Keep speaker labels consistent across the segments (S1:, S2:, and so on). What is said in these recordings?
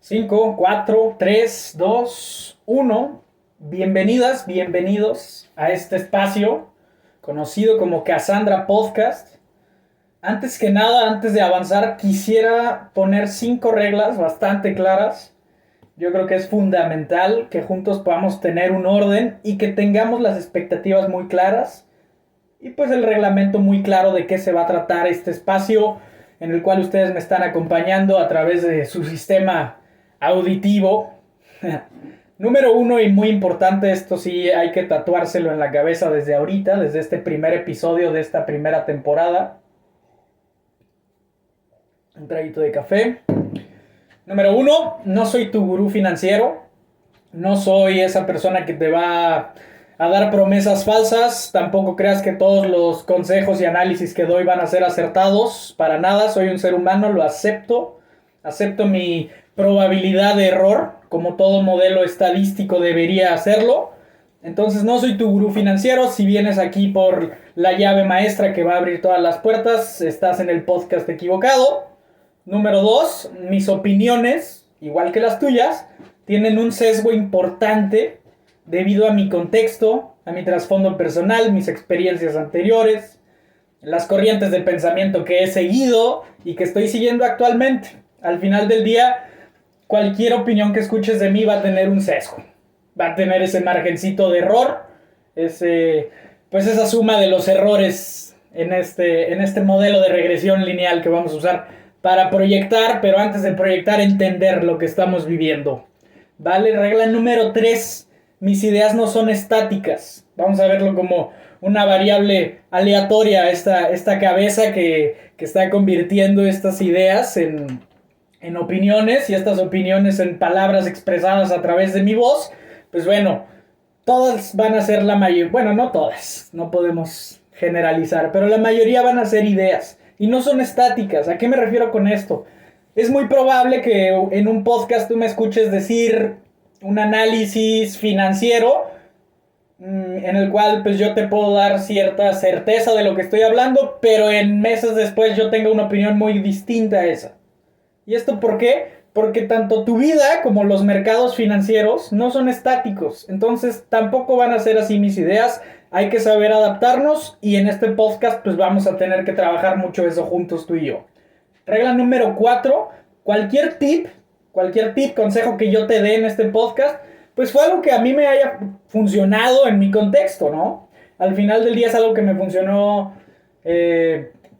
S1: 5, 4, 3, 2, 1. Bienvenidas, bienvenidos a este espacio conocido como Cassandra Podcast. Antes que nada, antes de avanzar, quisiera poner 5 reglas bastante claras. Yo creo que es fundamental que juntos podamos tener un orden y que tengamos las expectativas muy claras y pues el reglamento muy claro de qué se va a tratar este espacio en el cual ustedes me están acompañando a través de su sistema auditivo. Número 1 y muy importante, esto sí hay que tatuárselo en la cabeza desde ahorita, desde este primer episodio de esta primera temporada. Un traguito de café. Número 1, no soy tu gurú financiero. No soy esa persona que te va a dar promesas falsas. Tampoco creas que todos los consejos y análisis que doy van a ser acertados. Para nada, soy un ser humano, lo acepto. Acepto mi probabilidad de error, como todo modelo estadístico debería hacerlo. Entonces no soy tu gurú financiero. Si vienes aquí por la llave maestra que va a abrir todas las puertas, estás en el podcast equivocado. Número 2, mis opiniones, igual que las tuyas, tienen un sesgo importante debido a mi contexto, a mi trasfondo personal, mis experiencias anteriores, las corrientes de pensamiento que he seguido y que estoy siguiendo actualmente. Al final del día, cualquier opinión que escuches de mí va a tener un sesgo, va a tener ese margencito de error, pues esa suma de los errores en este modelo de regresión lineal que vamos a usar para proyectar, pero antes de proyectar, entender lo que estamos viviendo. ¿Vale? Regla número 3. Mis ideas no son estáticas. Vamos a verlo como una variable aleatoria, esta cabeza que está convirtiendo estas ideas en opiniones y estas opiniones en palabras expresadas a través de mi voz. Pues bueno, todas van a ser la mayoría. Bueno, no todas, no podemos generalizar, pero la mayoría van a ser ideas. Y no son estáticas. ¿A qué me refiero con esto? Es muy probable que en un podcast tú me escuches decir un análisis financiero en el cual pues yo te puedo dar cierta certeza de lo que estoy hablando, pero en meses después yo tenga una opinión muy distinta a esa. ¿Y esto por qué? Porque tanto tu vida como los mercados financieros no son estáticos. Entonces tampoco van a ser así mis ideas. Hay que saber adaptarnos y en este podcast pues vamos a tener que trabajar mucho eso juntos tú y yo. Regla número 4. Cualquier tip, consejo que yo te dé en este podcast, pues fue algo que a mí me haya funcionado en mi contexto, ¿no? Al final del día es algo que me funcionó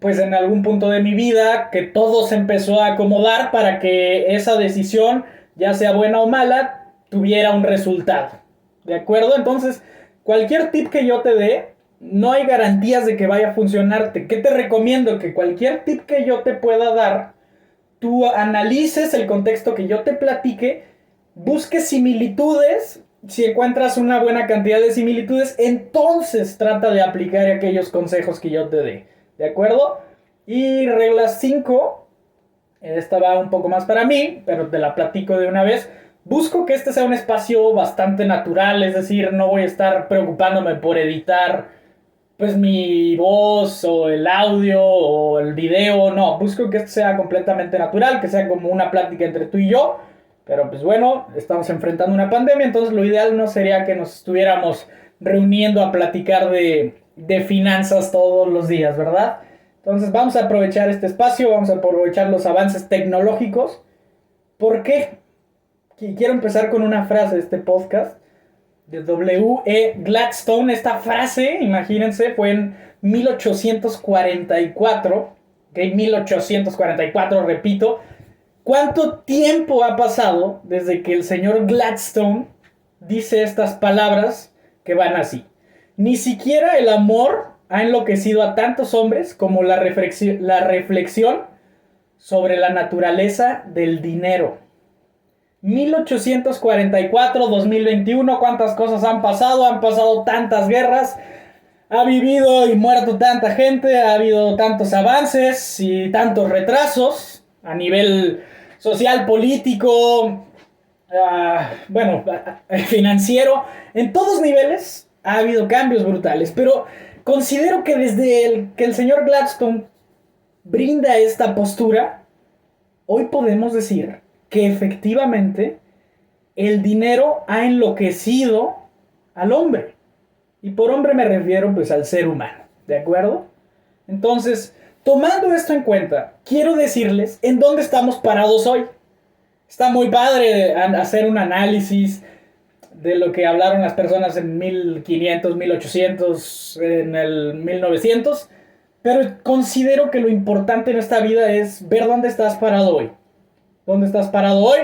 S1: pues en algún punto de mi vida, que todo se empezó a acomodar para que esa decisión, ya sea buena o mala, tuviera un resultado. ¿De acuerdo? Entonces, cualquier tip que yo te dé, no hay garantías de que vaya a funcionarte. ¿Qué te recomiendo? Que cualquier tip que yo te pueda dar, tú analices el contexto que yo te platique, busques similitudes. Si encuentras una buena cantidad de similitudes, entonces trata de aplicar aquellos consejos que yo te dé. ¿De acuerdo? Y regla 5, esta va un poco más para mí, pero te la platico de una vez. Busco que este sea un espacio bastante natural, es decir, no voy a estar preocupándome por editar pues mi voz o el audio o el video, no, busco que esto sea completamente natural, que sea como una plática entre tú y yo, pero pues bueno, estamos enfrentando una pandemia, entonces lo ideal no sería que nos estuviéramos reuniendo a platicar de finanzas todos los días, ¿verdad? Entonces vamos a aprovechar este espacio, vamos a aprovechar los avances tecnológicos. ¿Por qué? Quiero empezar con una frase de este podcast de W.E. Gladstone. Esta frase, imagínense, fue en 1844. ¿Ok? 1844, repito. ¿Cuánto tiempo ha pasado desde que el señor Gladstone dice estas palabras que van así? Ni siquiera el amor ha enloquecido a tantos hombres como la reflexión sobre la naturaleza del dinero. 1844, 2021, ¿cuántas cosas han pasado? Han pasado tantas guerras, ha vivido y muerto tanta gente, ha habido tantos avances y tantos retrasos a nivel social, político, financiero. En todos niveles ha habido cambios brutales, pero considero que desde que el señor Gladstone brinda esta postura, hoy podemos decir que efectivamente el dinero ha enloquecido al hombre. Y por hombre me refiero pues al ser humano, ¿de acuerdo? Entonces, tomando esto en cuenta, quiero decirles en dónde estamos parados hoy. Está muy padre hacer un análisis de lo que hablaron las personas en 1500, 1800, en el 1900, pero considero que lo importante en esta vida es ver dónde estás parado hoy. ¿Dónde estás parado hoy?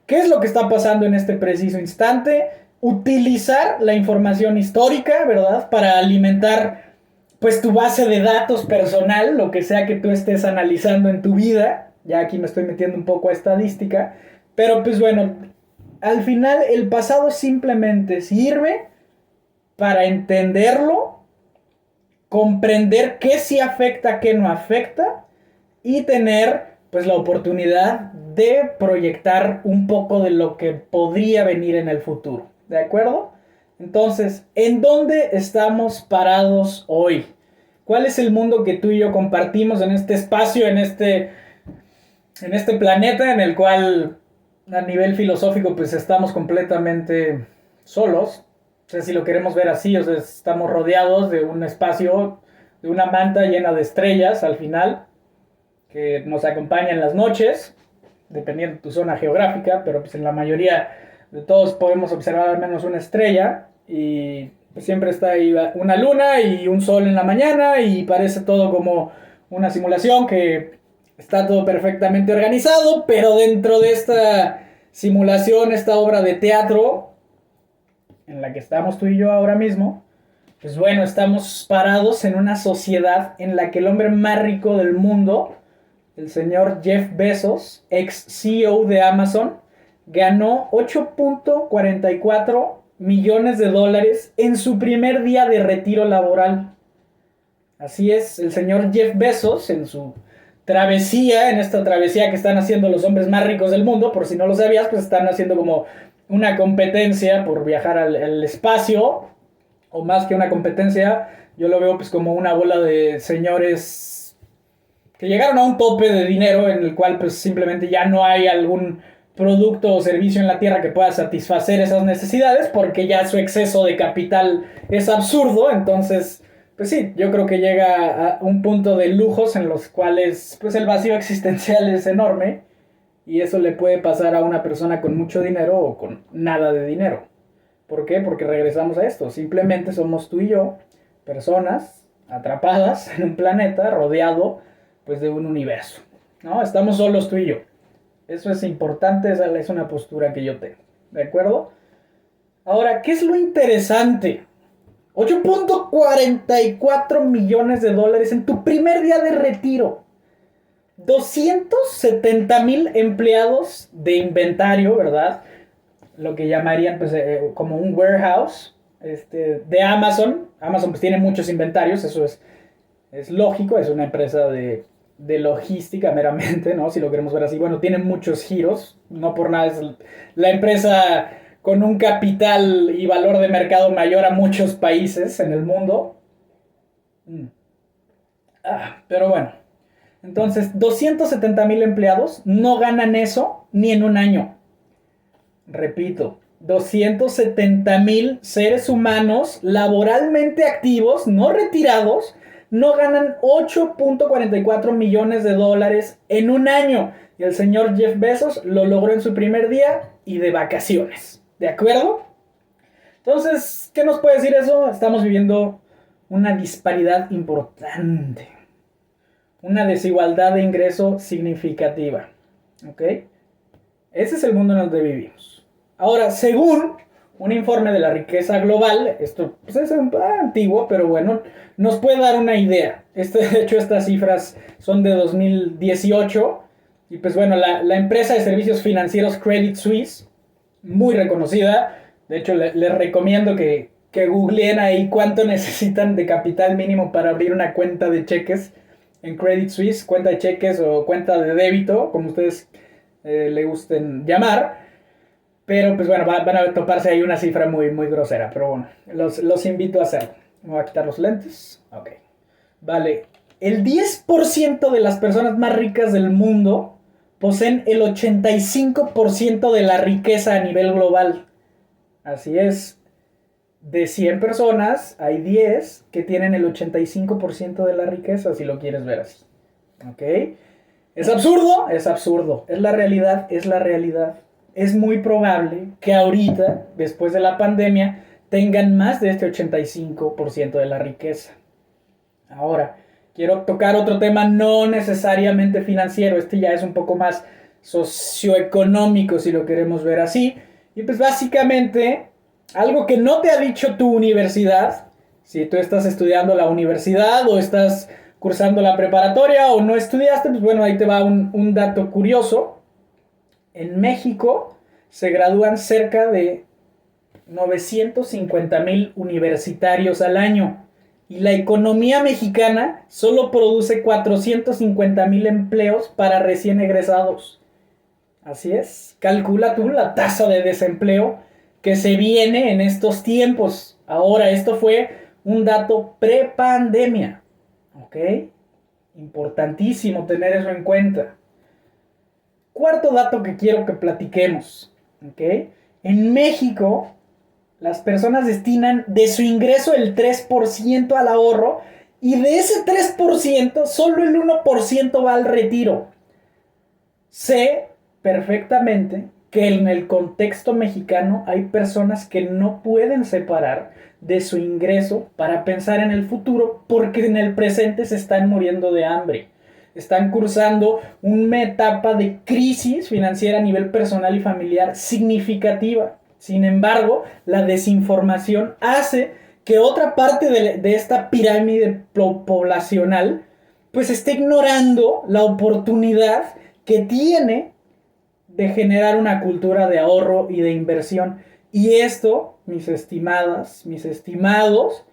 S1: ¿Qué es lo que está pasando en este preciso instante? Utilizar la información histórica, ¿verdad? Para alimentar pues tu base de datos personal, lo que sea que tú estés analizando en tu vida. Ya aquí me estoy metiendo un poco a estadística, pero pues bueno, al final el pasado simplemente sirve para entenderlo, comprender qué sí afecta, qué no afecta y tener pues la oportunidad de proyectar un poco de lo que podría venir en el futuro, ¿de acuerdo? Entonces, ¿en dónde estamos parados hoy? ¿Cuál es el mundo que tú y yo compartimos en este espacio, en este planeta en el cual a nivel filosófico pues estamos completamente solos? O sea, si lo queremos ver así, o sea, estamos rodeados de un espacio, de una manta llena de estrellas al final, que nos acompaña en las noches, dependiendo de tu zona geográfica, pero pues en la mayoría de todos podemos observar al menos una estrella, y pues siempre está ahí una luna y un sol en la mañana, y parece todo como una simulación que está todo perfectamente organizado, pero dentro de esta simulación, esta obra de teatro en la que estamos tú y yo ahora mismo, pues bueno, estamos parados en una sociedad en la que el hombre más rico del mundo, el señor Jeff Bezos, ex CEO de Amazon, ganó 8.44 millones de dólares en su primer día de retiro laboral. Así es, el señor Jeff Bezos, en su travesía, en esta travesía que están haciendo los hombres más ricos del mundo, por si no lo sabías, pues están haciendo como una competencia por viajar al espacio, o más que una competencia, yo lo veo pues como una bola de señores que llegaron a un tope de dinero en el cual pues simplemente ya no hay algún producto o servicio en la tierra que pueda satisfacer esas necesidades, porque ya su exceso de capital es absurdo. Entonces pues sí, yo creo que llega a un punto de lujos en los cuales pues el vacío existencial es enorme, y eso le puede pasar a una persona con mucho dinero o con nada de dinero. ¿Por qué? Porque regresamos a esto, simplemente somos tú y yo, personas atrapadas en un planeta rodeado pues de un universo, ¿no? Estamos solos tú y yo. Eso es importante, esa es una postura que yo tengo, ¿de acuerdo? Ahora, ¿qué es lo interesante? 8.44 millones de dólares en tu primer día de retiro. 270,000 empleados de inventario, ¿verdad? Lo que llamarían pues como un warehouse de Amazon. Amazon pues tiene muchos inventarios, eso es lógico, es una empresa de logística meramente, ¿no? Si lo queremos ver así. Bueno, tiene muchos giros, no por nada es la empresa con un capital y valor de mercado mayor a muchos países en el mundo. Pero bueno, entonces 270,000 empleados no ganan eso ni en un año. Repito, 270,000 seres humanos laboralmente activos, no retirados, no ganan 8.44 millones de dólares en un año. Y el señor Jeff Bezos lo logró en su primer día y de vacaciones. ¿De acuerdo? Entonces, ¿qué nos puede decir eso? Estamos viviendo una disparidad importante. Una desigualdad de ingreso significativa. ¿Ok? Ese es el mundo en el que vivimos. Ahora, según un informe de la riqueza global, esto pues, es antiguo, pero bueno, nos puede dar una idea. De hecho, estas cifras son de 2018. Y pues bueno, la empresa de servicios financieros Credit Suisse, muy reconocida. De hecho, les recomiendo que googleen ahí cuánto necesitan de capital mínimo para abrir una cuenta de cheques en Credit Suisse, cuenta de cheques o cuenta de débito, como ustedes le gusten llamar. Pero pues bueno, van a toparse ahí una cifra muy, muy grosera. Pero bueno, los invito a hacerlo. Me voy a quitar los lentes. Ok. Vale. El 10% de las personas más ricas del mundo poseen el 85% de la riqueza a nivel global. Así es, de 100 personas hay 10 que tienen el 85% de la riqueza, si lo quieres ver así. ¿Ok? ¿Es absurdo? Es absurdo. ¿Es la realidad? Es la realidad. Es muy probable que ahorita, después de la pandemia, tengan más de este 85% de la riqueza. Ahora, quiero tocar otro tema no necesariamente financiero. Este ya es un poco más socioeconómico, si lo queremos ver así. Y pues básicamente, algo que no te ha dicho tu universidad, si tú estás estudiando la universidad o estás cursando la preparatoria o no estudiaste, pues bueno, ahí te va un dato curioso. En México se gradúan cerca de 950,000 universitarios al año. Y la economía mexicana solo produce 450,000 empleos para recién egresados. Así es, calcula tú la tasa de desempleo que se viene en estos tiempos. Ahora, esto fue un dato pre-pandemia. ¿Ok? Importantísimo tener eso en cuenta. Cuarto dato que quiero que platiquemos. ¿Ok? En México, las personas destinan de su ingreso el 3% al ahorro y de ese 3%, solo el 1% va al retiro. Sé perfectamente que en el contexto mexicano hay personas que no pueden separar de su ingreso para pensar en el futuro porque en el presente se están muriendo de hambre. Están cursando una etapa de crisis financiera a nivel personal y familiar significativa. Sin embargo, la desinformación hace que otra parte de esta pirámide poblacional pues esté ignorando la oportunidad que tiene de generar una cultura de ahorro y de inversión. Y esto, mis estimadas, mis estimados,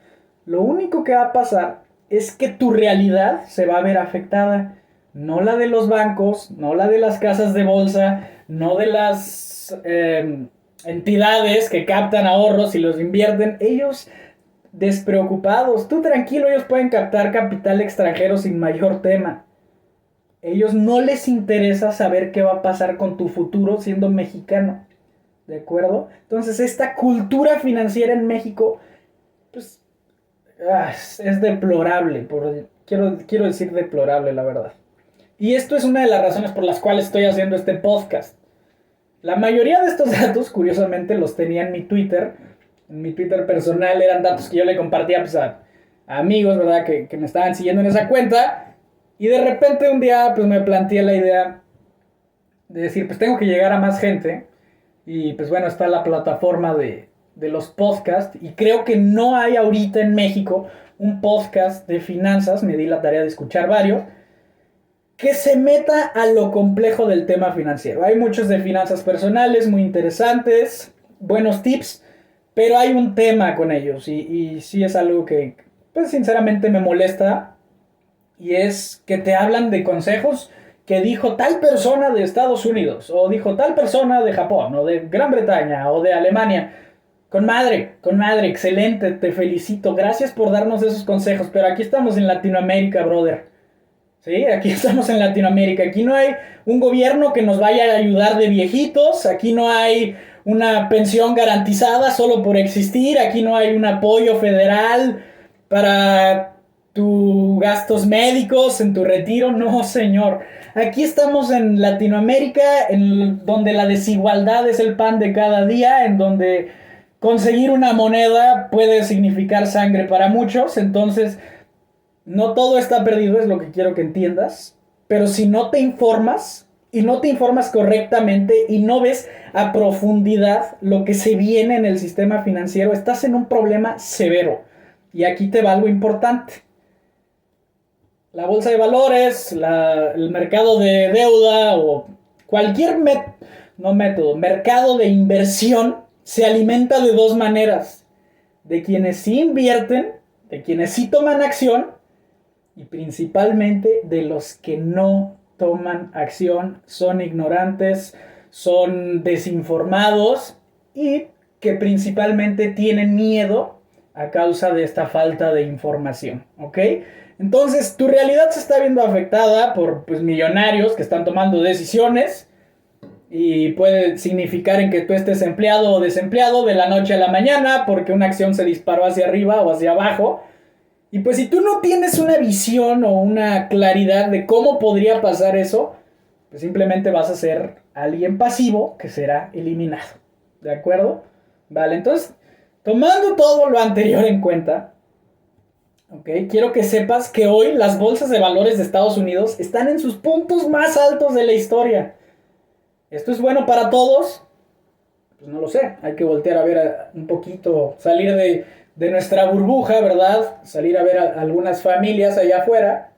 S1: lo único que va a pasar es que tu realidad se va a ver afectada. No la de los bancos, no la de las casas de bolsa, no de las entidades que captan ahorros y los invierten. Ellos despreocupados. Tú tranquilo, ellos pueden captar capital extranjero sin mayor tema. Ellos no les interesa saber qué va a pasar con tu futuro siendo mexicano. ¿De acuerdo? Entonces esta cultura financiera en México pues es deplorable. Quiero decir deplorable, la verdad. Y esto es una de las razones por las cuales estoy haciendo este podcast. La mayoría de estos datos, curiosamente, los tenía en mi Twitter. En mi Twitter personal eran datos que yo le compartía pues, a amigos, ¿verdad? Que me estaban siguiendo en esa cuenta. Y de repente un día pues me planteé la idea de decir, pues tengo que llegar a más gente. Y pues bueno, está la plataforma de los podcasts. Y creo que no hay ahorita en México un podcast de finanzas. Me di la tarea de escuchar varios que se meta a lo complejo del tema financiero. Hay muchos de finanzas personales muy interesantes, buenos tips, pero hay un tema con ellos y sí es algo que pues sinceramente me molesta, y es que te hablan de consejos que dijo tal persona de Estados Unidos o dijo tal persona de Japón o de Gran Bretaña o de Alemania. Con madre, excelente, te felicito, gracias por darnos esos consejos, pero aquí estamos en Latinoamérica, brother. Sí, aquí estamos en Latinoamérica. Aquí no hay un gobierno que nos vaya a ayudar de viejitos. Aquí no hay una pensión garantizada solo por existir. Aquí no hay un apoyo federal para tus gastos médicos en tu retiro. No, señor. Aquí estamos en Latinoamérica, en donde la desigualdad es el pan de cada día, en donde conseguir una moneda puede significar sangre para muchos. Entonces, no todo está perdido, es lo que quiero que entiendas. Pero si no te informas, y no te informas correctamente, y no ves a profundidad lo que se viene en el sistema financiero, estás en un problema severo. Y aquí te va algo importante. La bolsa de valores, el mercado de deuda o cualquier mercado de inversión se alimenta de dos maneras. De quienes sí invierten, de quienes sí toman acción, y principalmente de los que no toman acción, son ignorantes, son desinformados y que principalmente tienen miedo a causa de esta falta de información, ¿ok? Entonces, tu realidad se está viendo afectada por pues, millonarios que están tomando decisiones y puede significar en que tú estés empleado o desempleado de la noche a la mañana porque una acción se disparó hacia arriba o hacia abajo. Y pues si tú no tienes una visión o una claridad de cómo podría pasar eso, pues simplemente vas a ser alguien pasivo que será eliminado. ¿De acuerdo? Vale, entonces, tomando todo lo anterior en cuenta, okay, quiero que sepas que hoy las bolsas de valores de Estados Unidos están en sus puntos más altos de la historia. ¿Esto es bueno para todos? Pues no lo sé, hay que voltear a ver un poquito, salir de nuestra burbuja, ¿verdad? Salir a ver a algunas familias allá afuera.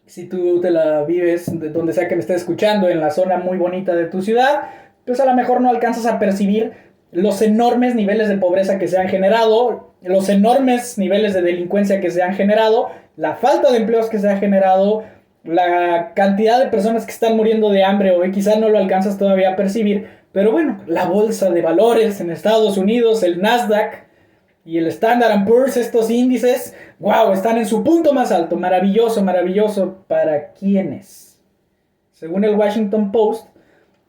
S1: Si tú te la vives, de donde sea que me estés escuchando, en la zona muy bonita de tu ciudad, pues a lo mejor no alcanzas a percibir los enormes niveles de pobreza que se han generado, los enormes niveles de delincuencia que se han generado, la falta de empleos que se ha generado, la cantidad de personas que están muriendo de hambre hoy, quizás no lo alcanzas todavía a percibir, pero bueno, la bolsa de valores en Estados Unidos, el Nasdaq y el Standard & Poor's, estos índices, wow, están en su punto más alto, maravilloso, maravilloso. ¿Para quiénes? Según el Washington Post,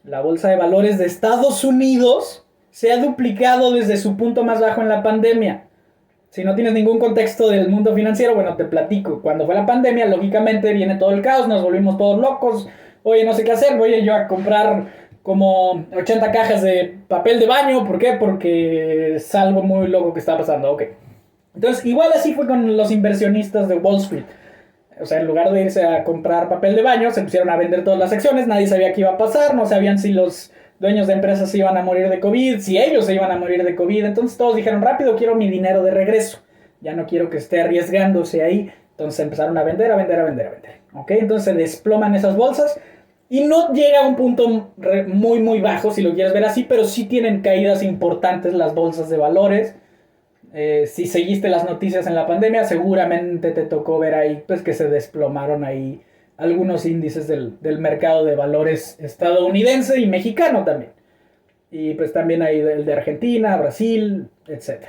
S1: la bolsa de valores de Estados Unidos se ha duplicado desde su punto más bajo en la pandemia. Si no tienes ningún contexto del mundo financiero, bueno, te platico. Cuando fue la pandemia, lógicamente viene todo el caos, nos volvimos todos locos. Oye, no sé qué hacer, voy yo a comprar como 80 cajas de papel de baño. ¿Por qué? Porque es algo muy loco que está pasando. Ok. Entonces, igual así fue con los inversionistas de Wall Street. O sea, en lugar de irse a comprar papel de baño, se pusieron a vender todas las acciones. Nadie sabía qué iba a pasar, no sabían si los dueños de empresas se iban a morir de COVID, si ellos se iban a morir de COVID. Entonces todos dijeron, rápido, quiero mi dinero de regreso. Ya no quiero que esté arriesgándose ahí. Entonces empezaron a vender. ¿Ok? Entonces se desploman esas bolsas. Y no llega a un punto muy, muy bajo, si lo quieres ver así, pero sí tienen caídas importantes las bolsas de valores. Si seguiste las noticias en la pandemia, seguramente te tocó ver ahí pues, que se desplomaron ahí algunos índices del mercado de valores estadounidense y mexicano también. Y pues también hay el de Argentina, Brasil, etc.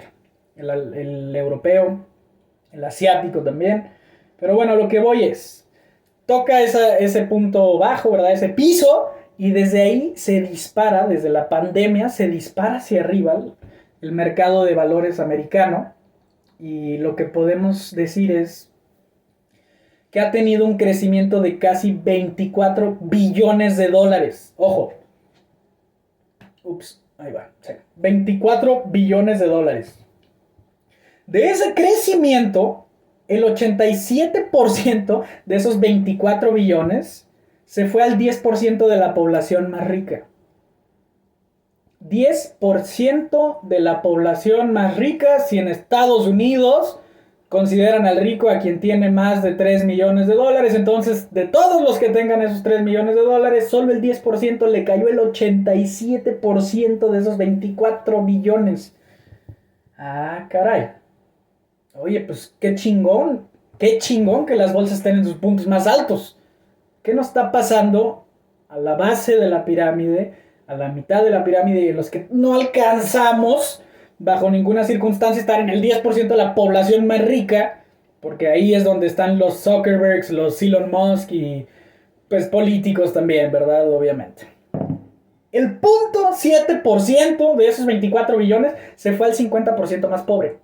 S1: El europeo, el asiático también. Pero bueno, lo que voy es, toca ese punto bajo, ¿verdad? Ese piso, y desde ahí se dispara, desde la pandemia, se dispara hacia arriba el mercado de valores americano. Y lo que podemos decir es que ha tenido un crecimiento de casi 24 billones de dólares. Ojo. Ahí va. Sí. 24 billones de dólares. De ese crecimiento, el 87% de esos 24 billones se fue al 10% de la población más rica. 10% de la población más rica, si en Estados Unidos consideran al rico a quien tiene más de 3 millones de dólares, entonces de todos los que tengan esos 3 millones de dólares, solo el 10% le cayó el 87% de esos 24 billones. Ah, caray. Oye, pues qué chingón que las bolsas estén en sus puntos más altos. ¿Qué nos está pasando a la base de la pirámide, a la mitad de la pirámide, y los que no alcanzamos bajo ninguna circunstancia estar en el 10% de la población más rica? Porque ahí es donde están los Zuckerbergs, los Elon Musk y pues políticos también, ¿verdad? Obviamente. El 0.7% de esos 24 billones se fue al 50% más pobre.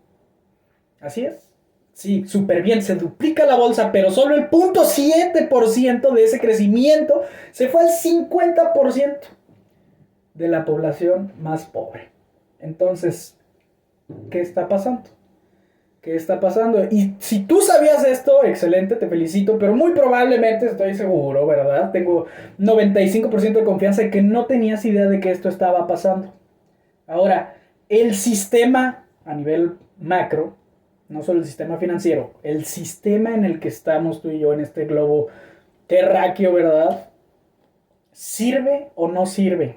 S1: Así es. Sí, súper bien, se duplica la bolsa, pero solo el 0.7% de ese crecimiento se fue al 50% de la población más pobre. Entonces, ¿qué está pasando? ¿Qué está pasando? Y si tú sabías esto, excelente, te felicito, pero muy probablemente, estoy seguro, ¿verdad? Tengo 95% de confianza de que no tenías idea de que esto estaba pasando. Ahora, el sistema a nivel macro, no solo el sistema financiero, el sistema en el que estamos tú y yo en este globo terráqueo, ¿verdad? ¿Sirve o no sirve?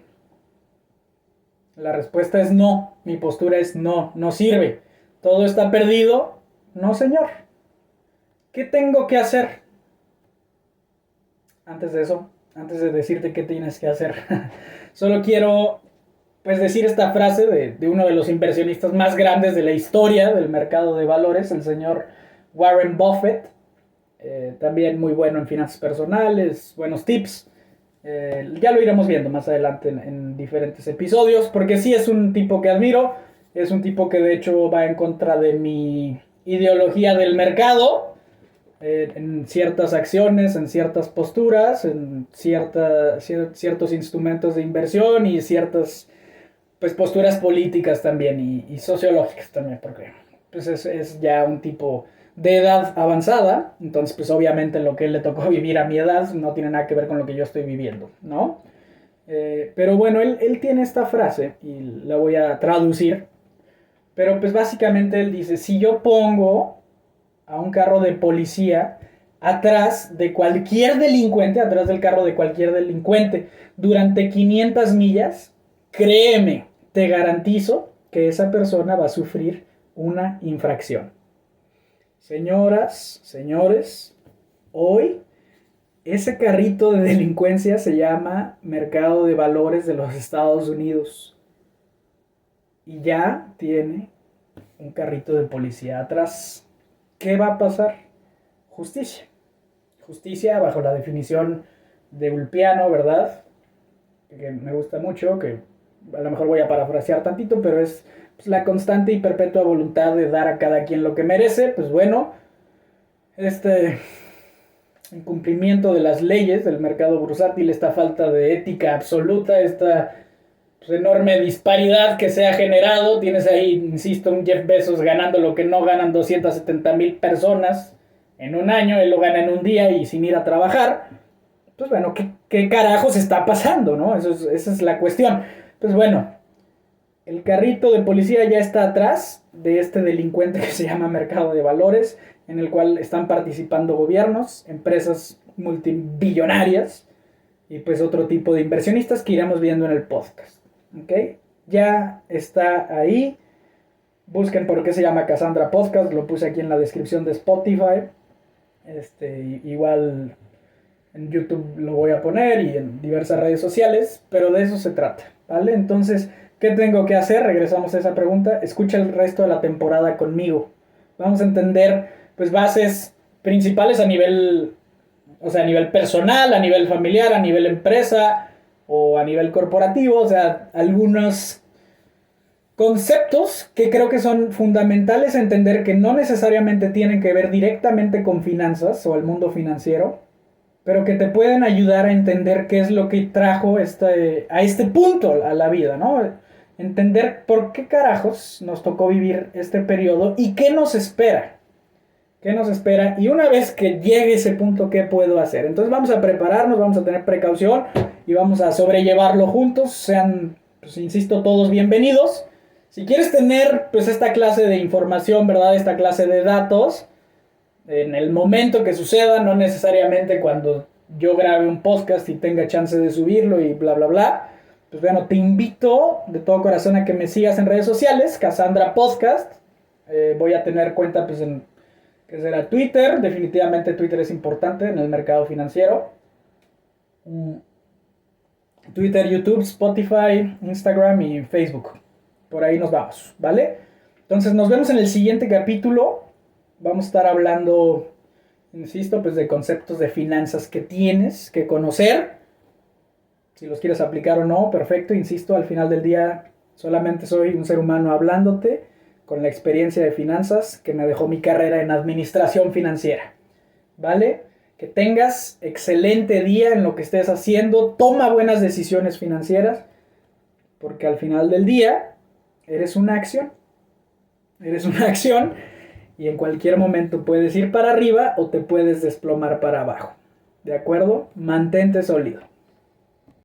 S1: La respuesta es no. Mi postura es no, no sirve. ¿Todo está perdido? No, señor. ¿Qué tengo que hacer? Antes de eso, antes de decirte qué tienes que hacer, solo quiero pues decir esta frase de uno de los inversionistas más grandes de la historia del mercado de valores, el señor Warren Buffett, también muy bueno en finanzas personales, buenos tips. Ya lo iremos viendo más adelante en diferentes episodios, porque sí es un tipo que admiro, es un tipo que de hecho va en contra de mi ideología del mercado, en ciertas acciones, en ciertas posturas, en ciertos instrumentos de inversión y ciertas pues, posturas políticas también y sociológicas también, porque pues, es ya un tipo de edad avanzada, entonces pues obviamente lo que él le tocó vivir a mi edad no tiene nada que ver con lo que yo estoy viviendo, ¿no? Pero bueno, él tiene esta frase y la voy a traducir, pero pues básicamente él dice, si yo pongo a un carro de policía atrás de cualquier delincuente, atrás del carro de cualquier delincuente, durante 500 millas, créeme, te garantizo que esa persona va a sufrir una infracción. Señoras, señores, hoy ese carrito de delincuencia se llama Mercado de Valores de los Estados Unidos. Y ya tiene un carrito de policía atrás. ¿Qué va a pasar? Justicia. Justicia bajo la definición de Ulpiano, ¿verdad? Que me gusta mucho, que a lo mejor voy a parafrasear tantito, pero es pues, la constante y perpetua voluntad de dar a cada quien lo que merece. Pues bueno, este incumplimiento de las leyes del mercado bursátil, esta falta de ética absoluta, esta pues, enorme disparidad que se ha generado. Tienes ahí, insisto, un Jeff Bezos ganando lo que no ganan 270,000 personas en un año, él lo gana en un día y sin ir a trabajar. Pues bueno, ¿qué carajos está pasando, no? Esa es la cuestión. Pues bueno, el carrito de policía ya está atrás de este delincuente que se llama Mercado de Valores, en el cual están participando gobiernos, empresas multibillonarias y pues otro tipo de inversionistas que iremos viendo en el podcast. ¿Ok? Ya está ahí. Busquen por qué se llama Cassandra Podcast, lo puse aquí en la descripción de Spotify. Igual en YouTube lo voy a poner y en diversas redes sociales, pero de eso se trata, ¿vale? Entonces, ¿qué tengo que hacer? Regresamos a esa pregunta. Escucha el resto de la temporada conmigo. Vamos a entender, pues, bases principales a nivel, o sea, a nivel personal, a nivel familiar, a nivel empresa o a nivel corporativo, o sea, algunos conceptos que creo que son fundamentales entender que no necesariamente tienen que ver directamente con finanzas o el mundo financiero, pero que te pueden ayudar a entender qué es lo que trajo a este punto a la vida, ¿no? Entender por qué carajos nos tocó vivir este periodo y qué nos espera. ¿Qué nos espera? Y una vez que llegue ese punto, ¿qué puedo hacer? Entonces vamos a prepararnos, vamos a tener precaución y vamos a sobrellevarlo juntos. Sean, pues insisto, todos bienvenidos. Si quieres tener, pues, esta clase de información, ¿verdad? Esta clase de datos en el momento que suceda, no necesariamente cuando yo grabe un podcast y tenga chance de subirlo y bla, bla, bla. Pues bueno, te invito de todo corazón a que me sigas en redes sociales, Cassandra Podcast. Voy a tener cuenta, pues, que será Twitter. Definitivamente Twitter es importante en el mercado financiero. Twitter, YouTube, Spotify, Instagram y Facebook. Por ahí nos vamos, ¿vale? Entonces nos vemos en el siguiente capítulo. Vamos a estar hablando, insisto, pues de conceptos de finanzas que tienes que conocer. Si los quieres aplicar o no, perfecto. Insisto, al final del día solamente soy un ser humano hablándote con la experiencia de finanzas que me dejó mi carrera en administración financiera. ¿Vale? Que tengas excelente día en lo que estés haciendo. Toma buenas decisiones financieras, porque al final del día eres una acción. Eres una acción y en cualquier momento puedes ir para arriba o te puedes desplomar para abajo. ¿De acuerdo? Mantente sólido.